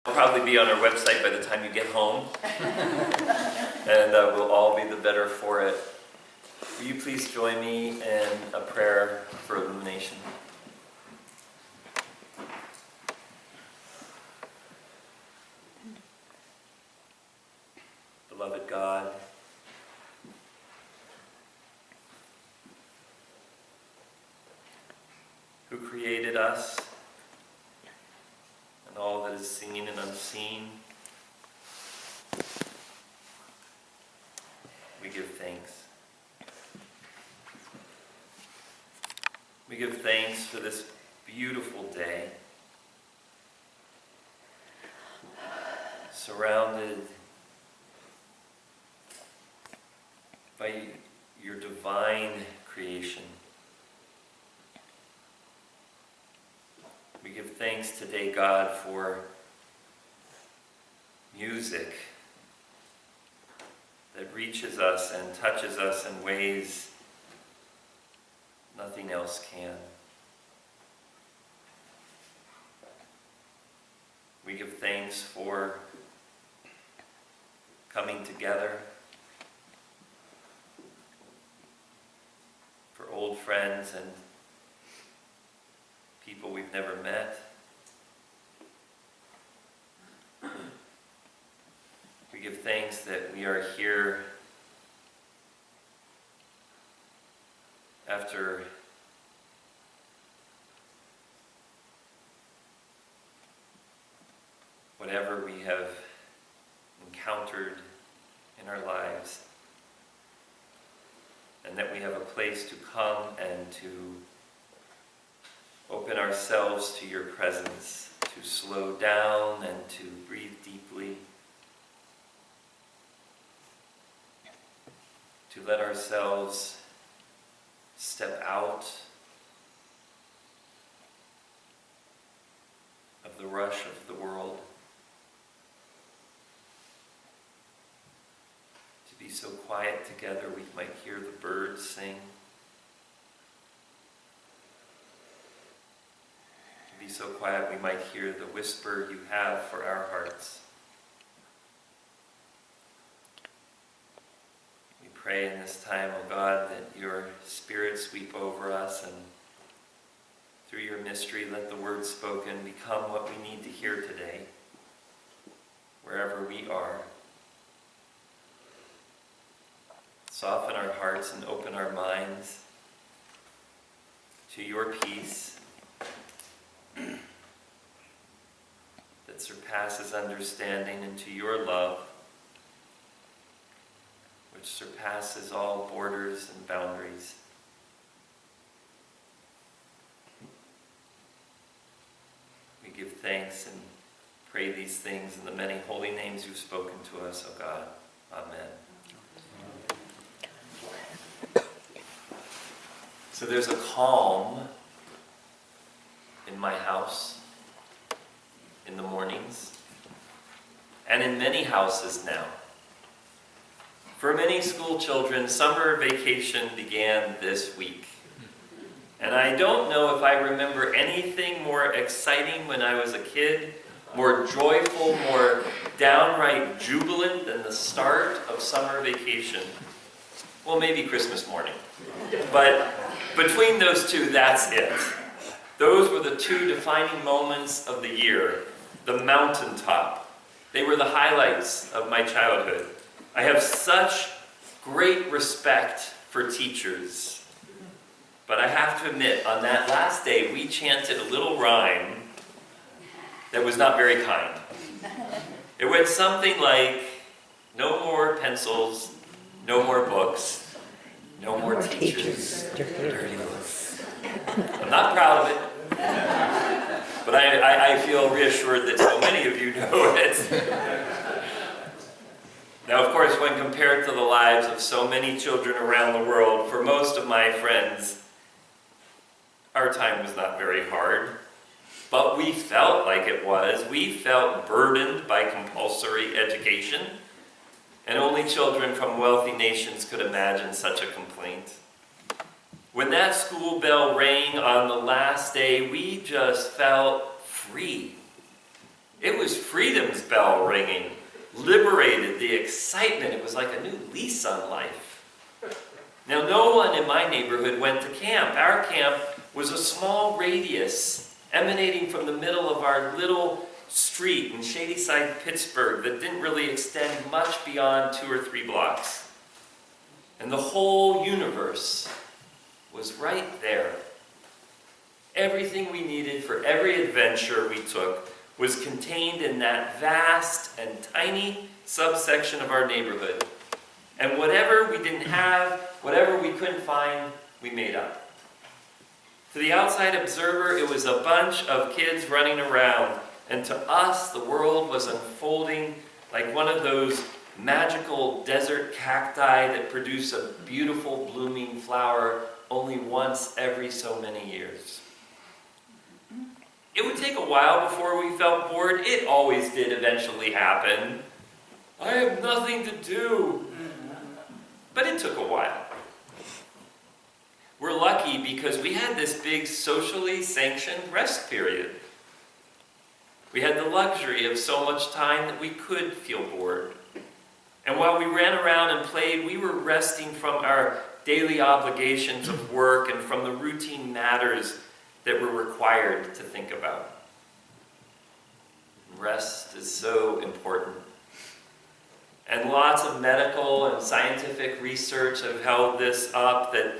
It'll probably be on our website by the time you get home, and we'll all be the better for it. Will you please join me in a prayer for illumination? Beloved God, who created us and all that is seen and unseen, we give thanks. We give thanks for this beautiful day, surrounded by your divine creation. We give thanks today, God, for music that reaches us and touches us in ways nothing else can. We give thanks for coming together, for old friends and people we've never met. We give thanks that we are here after whatever we have encountered in our lives, and that we have a place to come and to open ourselves to your presence, to slow down and to breathe deeply, to let ourselves step out of the rush of the world, to be so quiet together we might hear the birds sing, to be so quiet we might hear the whisper you have for our hearts. We pray in this time, O God, that your Spirit sweep over us, and through your mystery let the words spoken become what we need to hear today, wherever we are. Soften our hearts and open our minds to your peace that surpasses understanding, and to your love which surpasses all borders and boundaries. We give thanks and pray these things in the many holy names you've spoken to us, O God. Amen. So there's a calm in my house in the mornings, and in many houses now. For many school children, summer vacation began this week. And I don't know if I remember anything more exciting when I was a kid, more joyful, more downright jubilant than the start of summer vacation. Well, maybe Christmas morning. But between those two, that's it. Those were the two defining moments of the year. The mountaintop. They were the highlights of my childhood. I have such great respect for teachers. But I have to admit, on that last day, we chanted a little rhyme that was not very kind. It went something like, no more pencils, no more books, no more teachers, dirty books. I'm not proud of it, but I feel reassured that so many of you know it. Now, of course, when compared to the lives of so many children around the world, for most of my friends, our time was not very hard, but we felt like it was. We felt burdened by compulsory education, and only children from wealthy nations could imagine such a complaint. When that school bell rang on the last day, we just felt free. It was freedom's bell ringing, liberated, the excitement. It was like a new lease on life. Now, no one in my neighborhood went to camp. Our camp was a small radius emanating from the middle of our little street in Shadyside, Pittsburgh, that didn't really extend much beyond 2 or 3 blocks. And the whole universe was right there. Everything we needed for every adventure we took was contained in that vast and tiny subsection of our neighborhood. And whatever we didn't have, whatever we couldn't find, we made up. To the outside observer, it was a bunch of kids running around. And to us, the world was unfolding like one of those magical desert cacti that produce a beautiful blooming flower only once every so many years. It would take a while before we felt bored. It always did eventually happen. I have nothing to do. But it took a while. We're lucky because we had this big socially sanctioned rest period. We had the luxury of so much time that we could feel bored. And while we ran around and played, we were resting from our daily obligations of work and from the routine matters that we're required to think about. Rest is so important. And lots of medical and scientific research have held this up that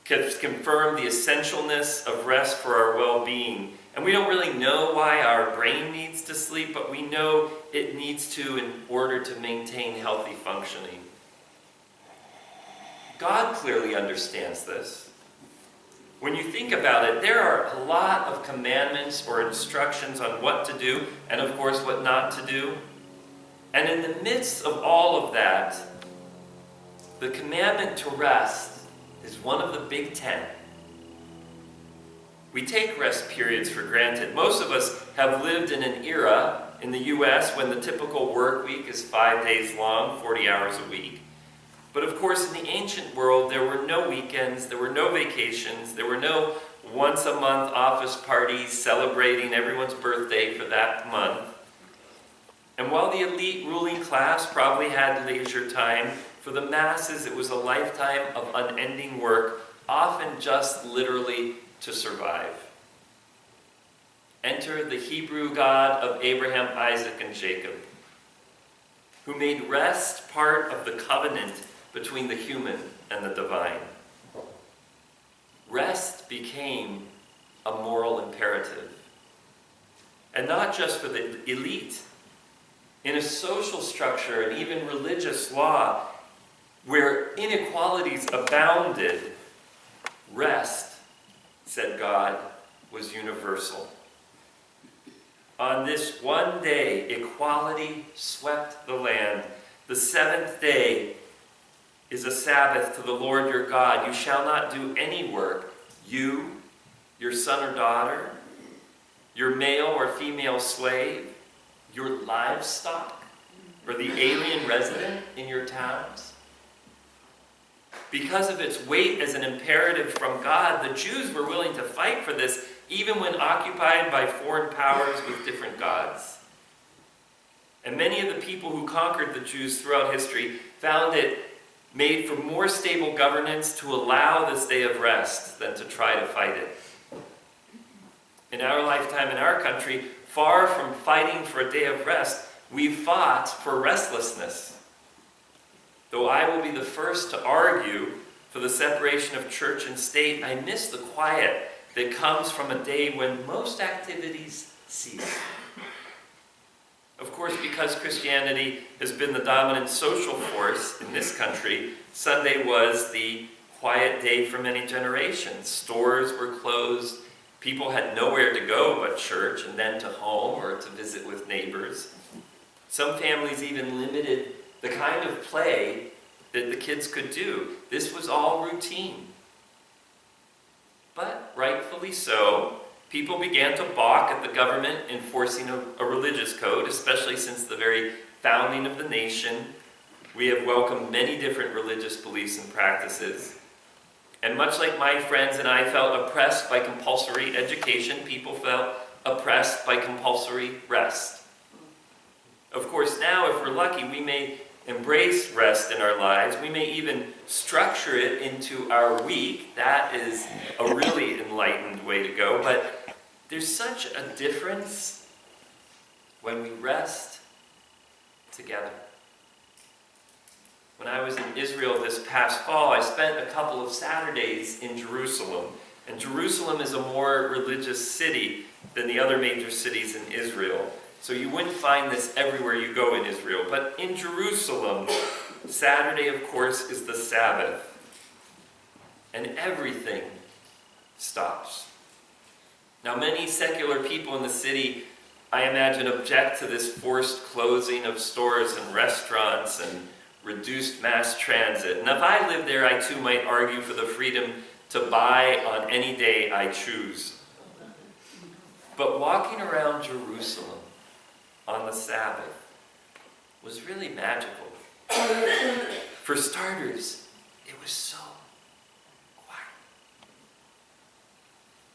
has confirmed the essentialness of rest for our well-being. And we don't really know why our brain needs to sleep, but we know it needs to in order to maintain healthy functioning. God clearly understands this. When you think about it, there are a lot of commandments or instructions on what to do, and of course what not to do. And in the midst of all of that, the commandment to rest is one of the big 10. We take rest periods for granted. Most of us have lived in an era in the U.S. when the typical work week is 5 days long, 40 hours a week. But of course, in the ancient world, there were no weekends, there were no vacations, there were no once-a-month office parties celebrating everyone's birthday for that month. And while the elite ruling class probably had leisure time, for the masses it was a lifetime of unending work, often just literally to survive. Enter the Hebrew God of Abraham, Isaac, and Jacob, who made rest part of the covenant between the human and the divine. Rest became a moral imperative. And not just for the elite. In a social structure and even religious law where inequalities abounded, rest, said God, was universal. On this one day, equality swept the land. The seventh day is a Sabbath to the Lord your God. You shall not do any work, you, your son or daughter, your male or female slave, your livestock, or the alien resident in your towns. Because of its weight as an imperative from God, the Jews were willing to fight for this, even when occupied by foreign powers with different gods. And many of the people who conquered the Jews throughout history found it made for more stable governance to allow this day of rest than to try to fight it. In our lifetime, in our country, far from fighting for a day of rest, we fought for restlessness. Though I will be the first to argue for the separation of church and state, I miss the quiet that comes from a day when most activities cease. Of course, because Christianity has been the dominant social force in this country, Sunday was the quiet day for many generations. Stores were closed. People had nowhere to go but church and then to home or to visit with neighbors. Some families even limited the kind of play that the kids could do. This was all routine. But rightfully so, people began to balk at the government enforcing a religious code, especially since the very founding of the nation. We have welcomed many different religious beliefs and practices. And much like my friends and I felt oppressed by compulsory education, people felt oppressed by compulsory rest. Of course, now, if we're lucky, we may embrace rest in our lives. We may even structure it into our week. That is a really enlightened way to go. But there's such a difference when we rest together. When I was in Israel this past fall, I spent a couple of Saturdays in Jerusalem. And Jerusalem is a more religious city than the other major cities in Israel. So you wouldn't find this everywhere you go in Israel. But in Jerusalem, Saturday, of course, is the Sabbath. And everything stops. Now, many secular people in the city, I imagine, object to this forced closing of stores and restaurants and reduced mass transit. And if I lived there, I too might argue for the freedom to buy on any day I choose. But walking around Jerusalem on the Sabbath was really magical. For starters, it was so quiet.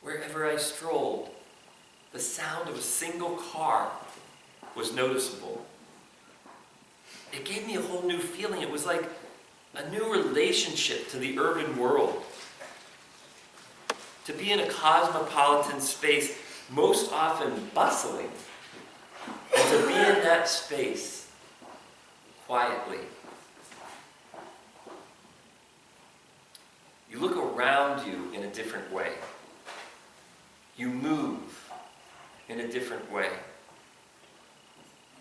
Wherever I strolled, the sound of a single car was noticeable. It gave me a whole new feeling. It was like a new relationship to the urban world. To be in a cosmopolitan space, most often bustling, and to be in that space quietly. You look around you in a different way. You move in a different way.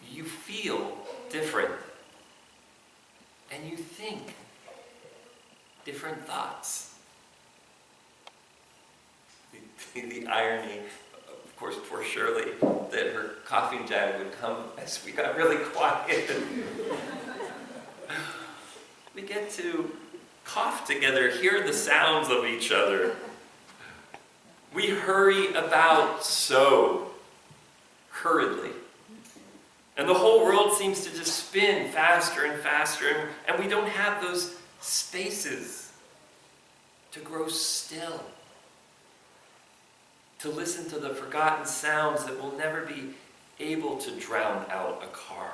You feel different. And you think different thoughts. The irony, of course, poor Shirley, that her coughing jab would come as we got really quiet. We get to cough together, hear the sounds of each other. We hurry about so hurriedly. And the whole world seems to just spin faster and faster, and we don't have those spaces to grow still, to listen to the forgotten sounds that will never be able to drown out a car.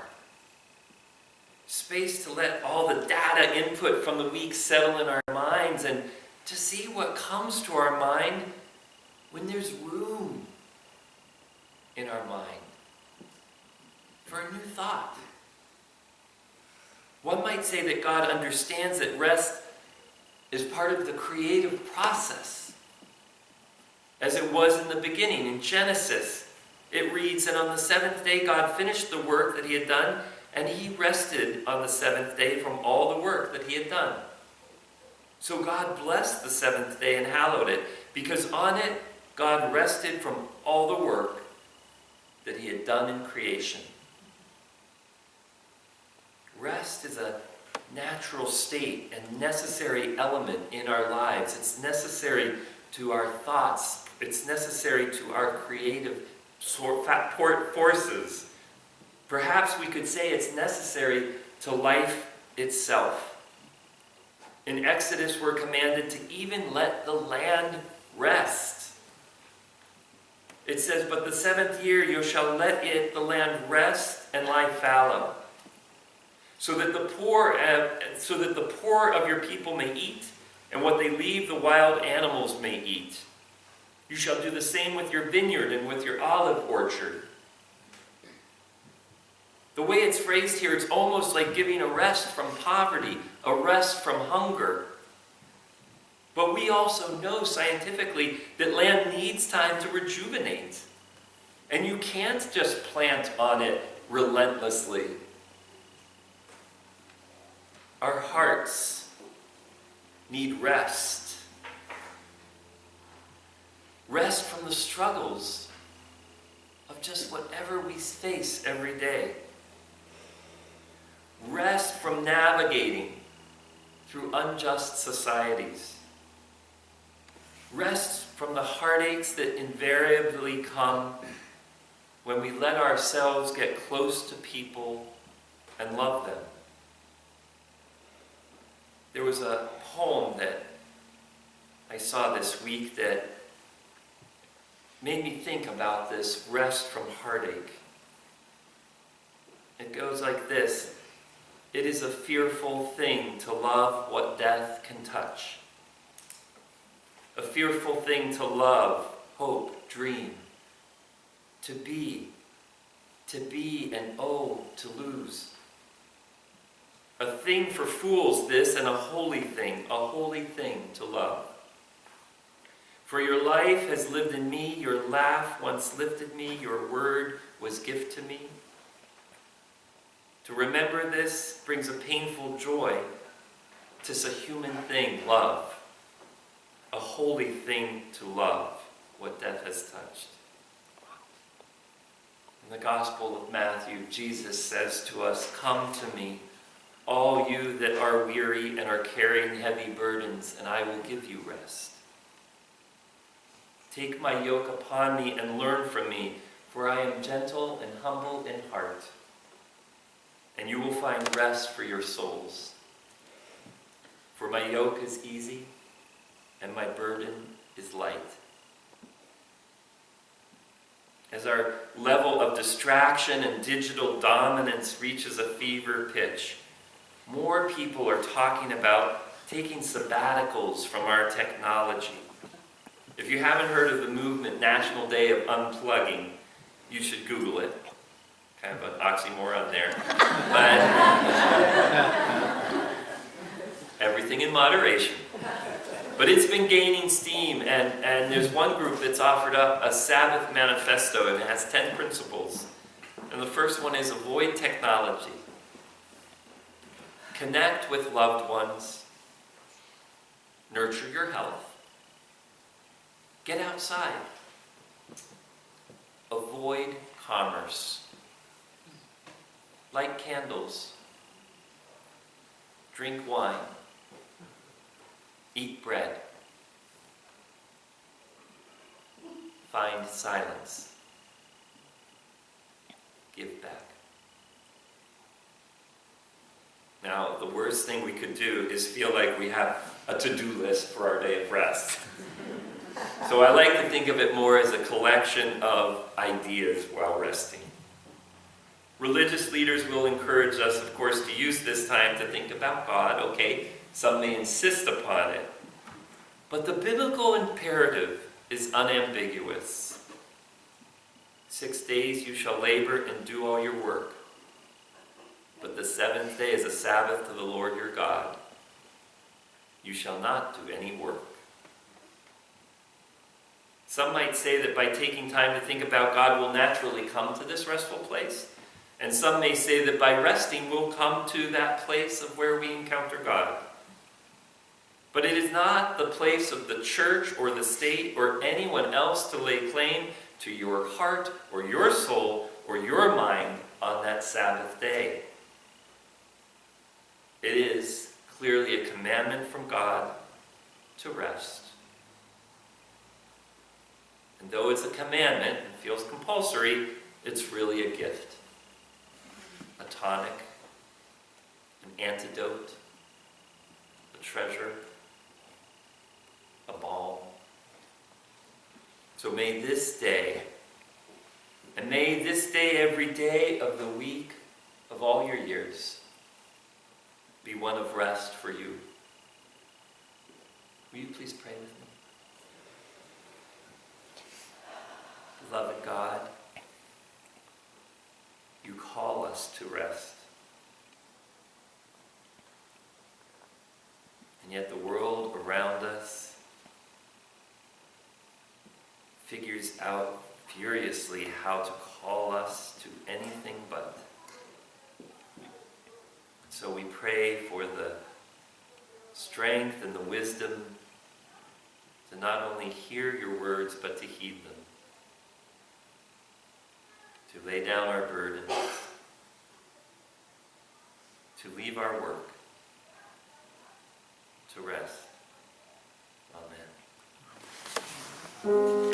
Space to let all the data input from the week settle in our minds and to see what comes to our mind when there's room in our mind for a new thought. One might say that God understands that rest is part of the creative process. As it was in the beginning, in Genesis, it reads, "And on the seventh day God finished the work that he had done, and he rested on the seventh day from all the work that he had done." So God blessed the seventh day and hallowed it, because on it God rested from all the work that he had done in creation. Rest is a natural state and necessary element in our lives. It's necessary to our thoughts. It's necessary to our creative forces. Perhaps we could say it's necessary to life itself. In Exodus, we're commanded to even let the land rest. It says, "But the seventh year you shall let the land rest and lie fallow, so that the poor of your people may eat, and what they leave the wild animals may eat. You shall do the same with your vineyard and with your olive orchard." The way it's phrased here, it's almost like giving a rest from poverty, a rest from hunger. But we also know scientifically that land needs time to rejuvenate. And you can't just plant on it relentlessly. Our hearts need rest. Rest from the struggles of just whatever we face every day. Rest from navigating through unjust societies. Rest from the heartaches that invariably come when we let ourselves get close to people and love them. There was a poem that I saw this week that made me think about this rest from heartache. It goes like this. It is a fearful thing to love what death can touch. A fearful thing to love, hope, dream. To be, and oh, to lose. A thing for fools this, and a holy thing to love. For your life has lived in me, your laugh once lifted me, your word was gift to me. To remember this brings a painful joy. 'Tis a human thing, love. A holy thing to love, what death has touched. In the Gospel of Matthew, Jesus says to us, "Come to me, all you that are weary and are carrying heavy burdens, and I will give you rest. Take my yoke upon me and learn from me, for I am gentle and humble in heart, and you will find rest for your souls. For my yoke is easy, and my burden is light." As our level of distraction and digital dominance reaches a fever pitch, more people are talking about taking sabbaticals from our technology. If you haven't heard of the movement National Day of Unplugging, you should Google it. Kind of an oxymoron there. But everything in moderation. But it's been gaining steam, and there's one group that's offered up a Sabbath manifesto, and it has 10 principles. And the first one is avoid technology. Connect with loved ones. Nurture your health. Get outside. Avoid commerce. Light candles. Drink wine. Eat bread. Find silence. Give back. Now, the worst thing we could do is feel like we have a to-do list for our day of rest. So I like to think of it more as a collection of ideas while resting. Religious leaders will encourage us, of course, to use this time to think about God. Okay, some may insist upon it. But the biblical imperative is unambiguous. 6 days you shall labor and do all your work. But the seventh day is a Sabbath to the Lord your God. You shall not do any work. Some might say that by taking time to think about God, we'll naturally come to this restful place. And some may say that by resting, we'll come to that place of where we encounter God. But it is not the place of the church or the state or anyone else to lay claim to your heart or your soul or your mind on that Sabbath day. It is clearly a commandment from God to rest. And though it's a commandment and feels compulsory, it's really a gift. A tonic, an antidote, a treasure, a balm. So may this day, and may this day every day of the week of all your years, be one of rest for you. Will you please pray with me? Beloved God, you call us to rest. And yet the world around us figures out furiously how to call us to anything but. So we pray for the strength and the wisdom to not only hear your words, but to heed them. To lay down our burdens, to leave our work, to rest. Amen.